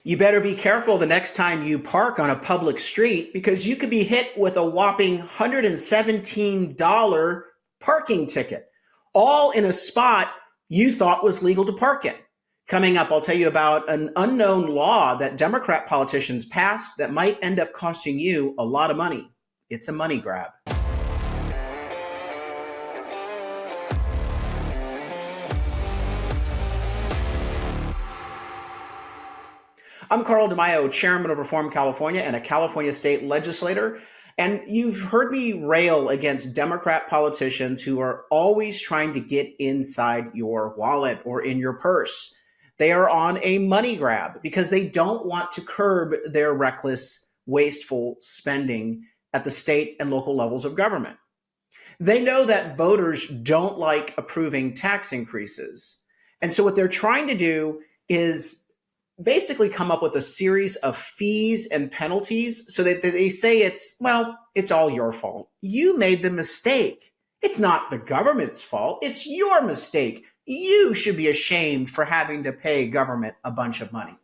You better be careful the next time you park on a public street because you could be hit with a whopping $117 parking ticket, all in a spot you thought was legal to park in. Coming up, I'll tell you about an unknown law that Democrat politicians passed that might end up costing you a lot of money. It's a money grab. I'm Carl DeMaio, chairman of Reform California and a California state legislator. And you've heard me rail against Democrat politicians who are always trying to get inside your wallet or in your purse. They are on a money grab because they don't want to curb their reckless, wasteful spending at the state and local levels of government. They know that voters don't like approving tax increases. And so what they're trying to do is basically come up with a series of fees and penalties so that they say it's all your fault. You made the mistake. It's not the government's fault. It's your mistake. You should be ashamed for having to pay government a bunch of money.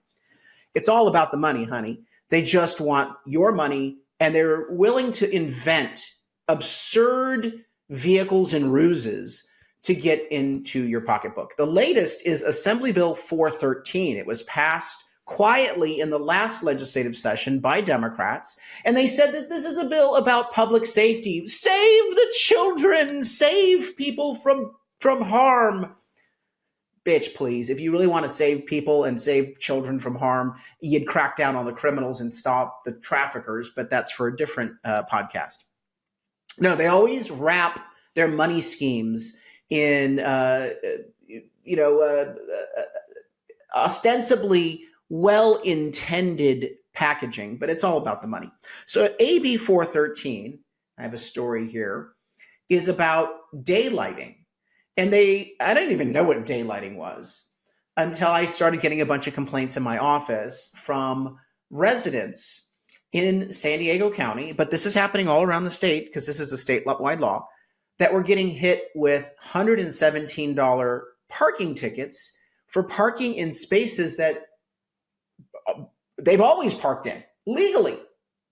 It's all about the money, honey. They just want your money, and they're willing to invent absurd vehicles and ruses to get into your pocketbook. The latest is Assembly Bill 413. It was passed quietly in the last legislative session by Democrats, and they said that this is a bill about public safety. Save the children, save people from harm. Bitch, please. If you really want to save people and save children from harm, you'd crack down on the criminals and stop the traffickers, but that's for a different podcast. No, they always wrap their money schemes in, ostensibly well-intended packaging, but it's all about the money. So AB 413, I have a story here, is about daylighting. And I didn't even know what daylighting was until I started getting a bunch of complaints in my office from residents in San Diego County, but this is happening all around the state because this is a statewide law, that were getting hit with $117 parking tickets for parking in spaces that they've always parked in legally,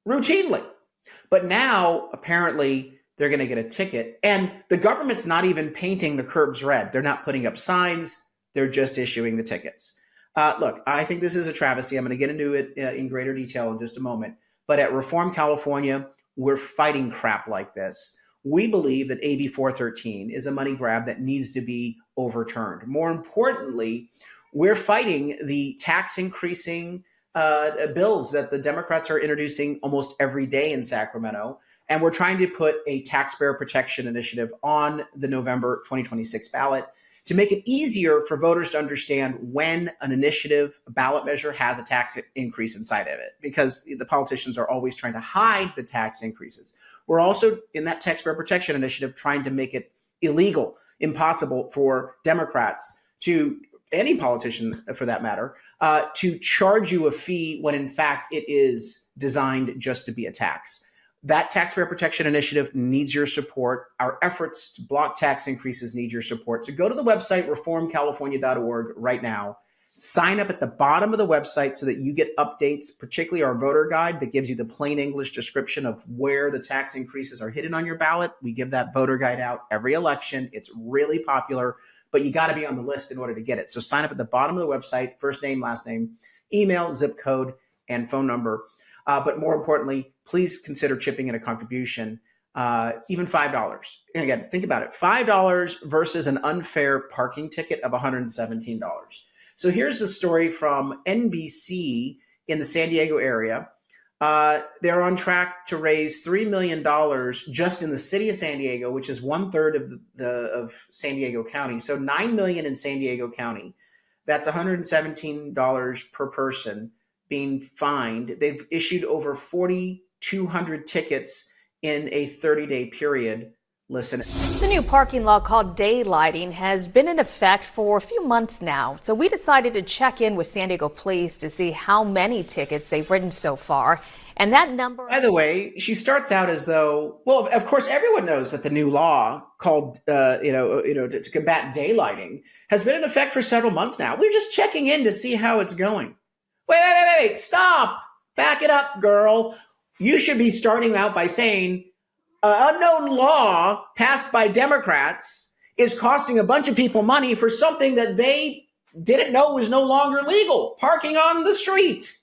routinely. But now, apparently, they're going to get a ticket. And the government's not even painting the curbs red. They're not putting up signs. They're just issuing the tickets. Look, I think this is a travesty. I'm going to get into it in greater detail in just a moment. But at Reform California, we're fighting crap like this. We believe that AB 413 is a money grab that needs to be overturned. More importantly, we're fighting the tax increasing bills that the Democrats are introducing almost every day in Sacramento. And we're trying to put a taxpayer protection initiative on the November 2026 ballot to make it easier for voters to understand when an initiative, a ballot measure, has a tax increase inside of it, because the politicians are always trying to hide the tax increases. We're also, in that taxpayer protection initiative, trying to make it illegal, impossible for Democrats to, any politician for that matter, to charge you a fee when in fact it is designed just to be a tax. That taxpayer protection initiative needs your support. Our efforts to block tax increases need your support. So go to the website, reformcalifornia.org right now. Sign up at the bottom of the website so that you get updates, particularly our voter guide that gives you the plain English description of where the tax increases are hidden on your ballot. We give that voter guide out every election. It's really popular, but you got to be on the list in order to get it. So sign up at the bottom of the website, first name, last name, email, zip code, and phone number. But more importantly, please consider chipping in a contribution, even $5. And again, think about it, $5 versus an unfair parking ticket of $117. So here's the story from NBC in the San Diego area. They're on track to raise $3 million just in the city of San Diego, which is 1/3 of San Diego County. So $9 million in San Diego County. That's $117 per person being fined. They've issued over 4,200 tickets in a 30-day period. Listen. The new parking law called daylighting has been in effect for a few months now. So we decided to check in with San Diego police to see how many tickets they've written so far. And that number... By the way, she starts out as though, well, of course, everyone knows that the new law called, to combat daylighting has been in effect for several months now. We're just checking in to see how it's going. Wait, stop. Back it up, girl. You should be starting out by saying, unknown law passed by Democrats is costing a bunch of people money for something that they didn't know was no longer legal, parking on the street.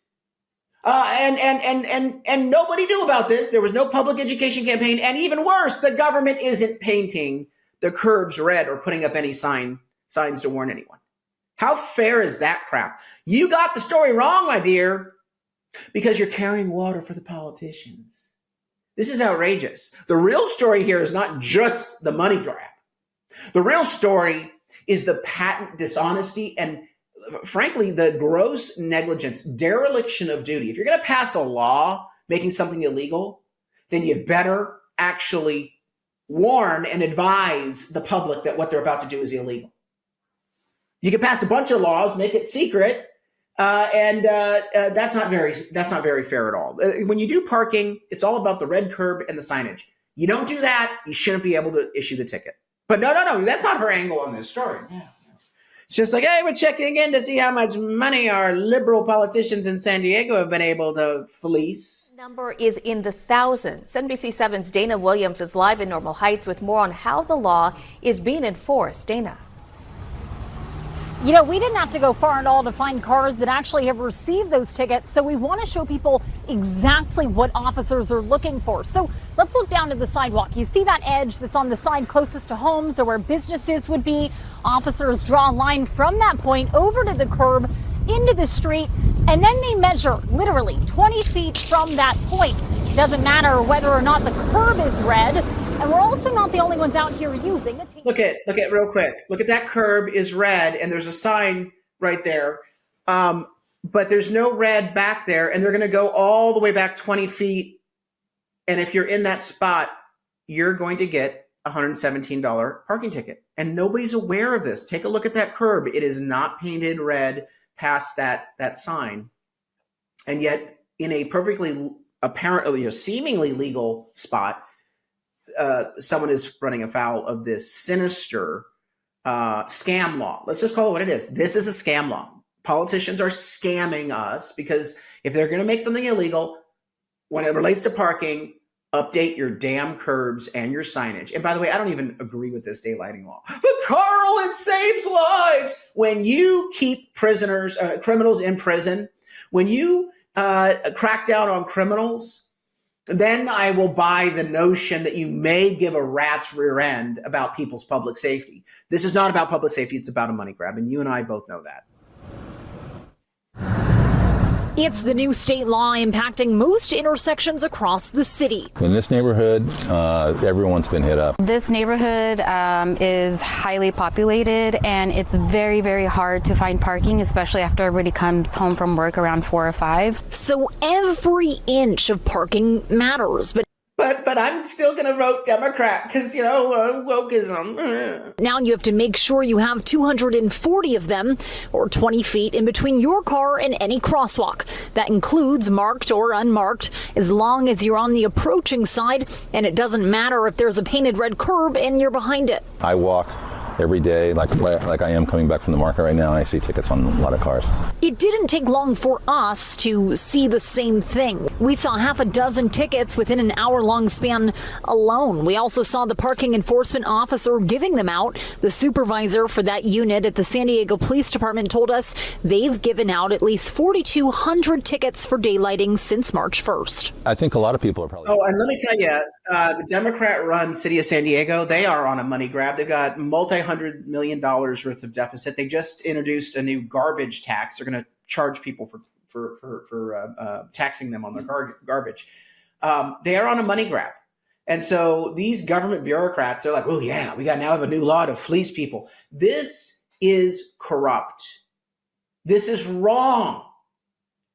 And nobody knew about this. There was no public education campaign. And even worse, the government isn't painting the curbs red or putting up any signs to warn anyone. How fair is that crap? You got the story wrong, my dear, because you're carrying water for the politicians. This is outrageous. The real story here is not just the money grab. The real story is the patent dishonesty and, frankly, the gross negligence, dereliction of duty. If you're going to pass a law making something illegal, then you better actually warn and advise the public that what they're about to do is illegal. You can pass a bunch of laws, make it secret, and that's not very fair at all. When you do parking, it's all about the red curb and the signage. You don't do that, you shouldn't be able to issue the ticket. But no, that's not her angle on this story. Yeah. It's just like, hey, we're checking in to see how much money our liberal politicians in San Diego have been able to fleece. Number is in the thousands. NBC7's Dana Williams is live in Normal Heights with more on how the law is being enforced. Dana. You know, we didn't have to go far at all to find cars that actually have received those tickets, so we want to show people exactly what officers are looking for. So let's look down to the sidewalk. You see that edge that's on the side closest to homes or where businesses would be. Officers draw a line from that point over to the curb, into the street, and then they measure literally 20 feet from that point. It doesn't matter whether or not the curb is red. And we're also not the only ones out here using it. Look at real quick. Look at that curb is red, and there's a sign right there. But there's no red back there, and they're going to go all the way back 20 feet. And if you're in that spot, you're going to get a $117 parking ticket. And nobody's aware of this. Take a look at that curb. It is not painted red past that sign. And yet, in a perfectly apparently seemingly legal spot, someone is running afoul of this sinister scam law. Let's just call it what it is. This is a scam law. Politicians are scamming us because if they're going to make something illegal, when it relates to parking, update your damn curbs and your signage. And by the way, I don't even agree with this daylighting law. But Carl, it saves lives. When you keep criminals in prison, when you crack down on criminals, then I will buy the notion that you may give a rat's rear end about people's public safety. This is not about public safety. It's about a money grab. And you and I both know that. It's the new state law impacting most intersections across the city. In this neighborhood, everyone's been hit up. This neighborhood is highly populated, and it's very, very hard to find parking, especially after everybody comes home from work around 4 or 5. So every inch of parking matters. But I'm still going to vote Democrat because, wokeism. Now you have to make sure you have 240 of them, or 20 feet, in between your car and any crosswalk. That includes marked or unmarked, as long as you're on the approaching side, and it doesn't matter if there's a painted red curb and you're behind it. I walk every day, like I am coming back from the market right now, and I see tickets on a lot of cars. It didn't take long for us to see the same thing. We saw half a dozen tickets within an hour-long span alone. We also saw the parking enforcement officer giving them out. The supervisor for that unit at the San Diego Police Department told us they've given out at least 4,200 tickets for daylighting since March 1st. I think a lot of people are probably... Oh, and let me tell you, the Democrat-run city of San Diego, they are on a money grab. They've got $multi-hundred million worth of deficit. They just introduced a new garbage tax. They're going to charge people for taxing them on their garbage. They are on a money grab. And so these government bureaucrats, they're like, oh, yeah, we now have a new law to fleece people. This is corrupt. This is wrong.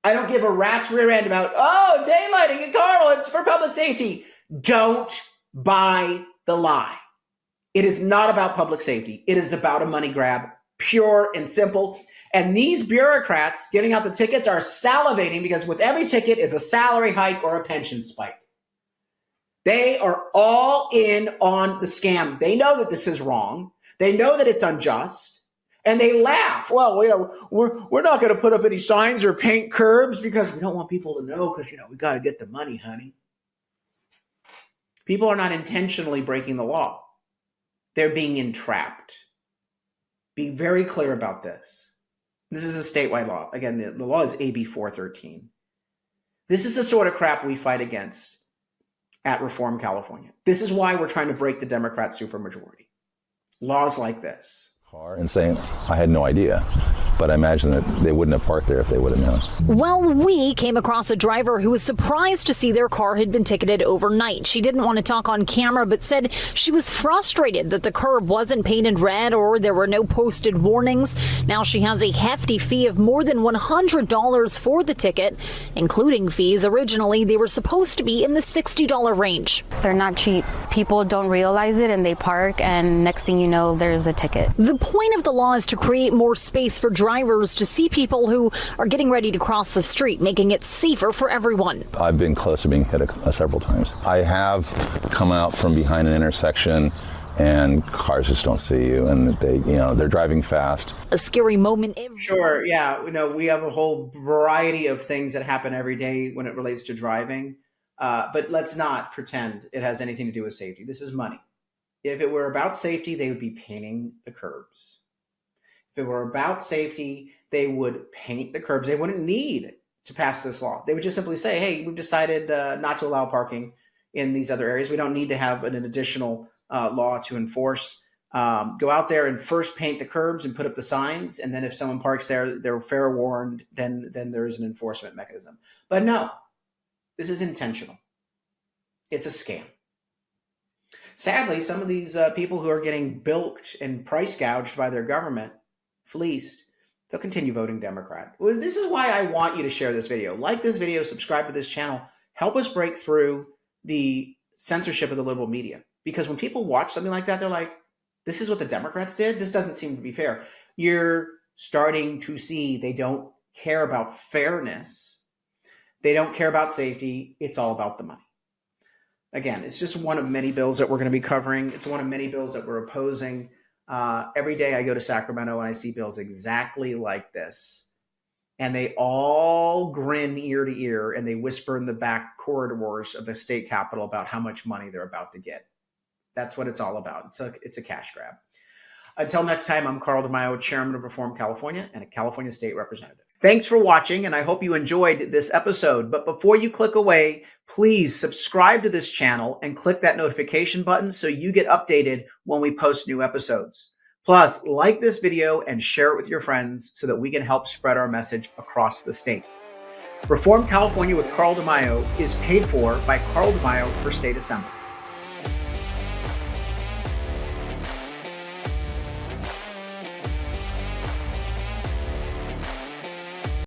I don't give a rat's rear end about, daylighting and Carl, it's for public safety. Don't buy the lie. It is not about public safety. It is about a money grab, pure and simple. And these bureaucrats giving out the tickets are salivating because with every ticket is a salary hike or a pension spike. They are all in on the scam. They know that this is wrong. They know that it's unjust. And they laugh. Well, we're not going to put up any signs or paint curbs because we don't want people to know because, we got to get the money, honey. People are not intentionally breaking the law. They're being entrapped. Be very clear about this. This is a statewide law. Again, the law is AB 413. This is the sort of crap we fight against at Reform California. This is why we're trying to break the Democrat supermajority. Laws like this. And saying, I had no idea. But I imagine that they wouldn't have parked there if they would have known. Well, we came across a driver who was surprised to see their car had been ticketed overnight. She didn't want to talk on camera, but said she was frustrated that the curb wasn't painted red or there were no posted warnings. Now she has a hefty fee of more than $100 for the ticket, including fees. Originally, they were supposed to be in the $60 range. They're not cheap. People don't realize it and they park, and next thing you know, there's a ticket. The point of the law is to create more space for drivers to see people who are getting ready to cross the street, making it safer for everyone. I've been close to being hit several times. I have come out from behind an intersection and cars just don't see you, and they're driving fast. A scary moment. Sure, yeah. We have a whole variety of things that happen every day when it relates to driving, but let's not pretend it has anything to do with safety. This is money. If it were about safety, they would be painting the curbs. If it were about safety, they would paint the curbs. They wouldn't need to pass this law. They would just simply say, hey, we've decided not to allow parking in these other areas. We don't need to have an additional law to enforce. Go out there and first paint the curbs and put up the signs. And then if someone parks there, they're fair warned, then there is an enforcement mechanism. But no, this is intentional. It's a scam. Sadly, some of these people who are getting bilked and price gouged by their government, fleeced, they'll continue voting Democrat. Well, this is why I want you to share this video. Like this video, subscribe to this channel. Help us break through the censorship of the liberal media. Because when people watch something like that, they're like, this is what the Democrats did? This doesn't seem to be fair. You're starting to see they don't care about fairness. They don't care about safety. It's all about the money. Again, it's just one of many bills that we're going to be covering. It's one of many bills that we're opposing. Every day I go to Sacramento and I see bills exactly like this. And they all grin ear to ear and they whisper in the back corridors of the state capitol about how much money they're about to get. That's what it's all about. It's a cash grab. Until next time, I'm Carl DeMaio, Chairman of Reform California and a California State Representative. Thanks for watching, and I hope you enjoyed this episode. But before you click away, please subscribe to this channel and click that notification button so you get updated when we post new episodes. Plus, like this video and share it with your friends so that we can help spread our message across the state. Reform California with Carl DeMaio is paid for by Carl DeMaio for State Assembly.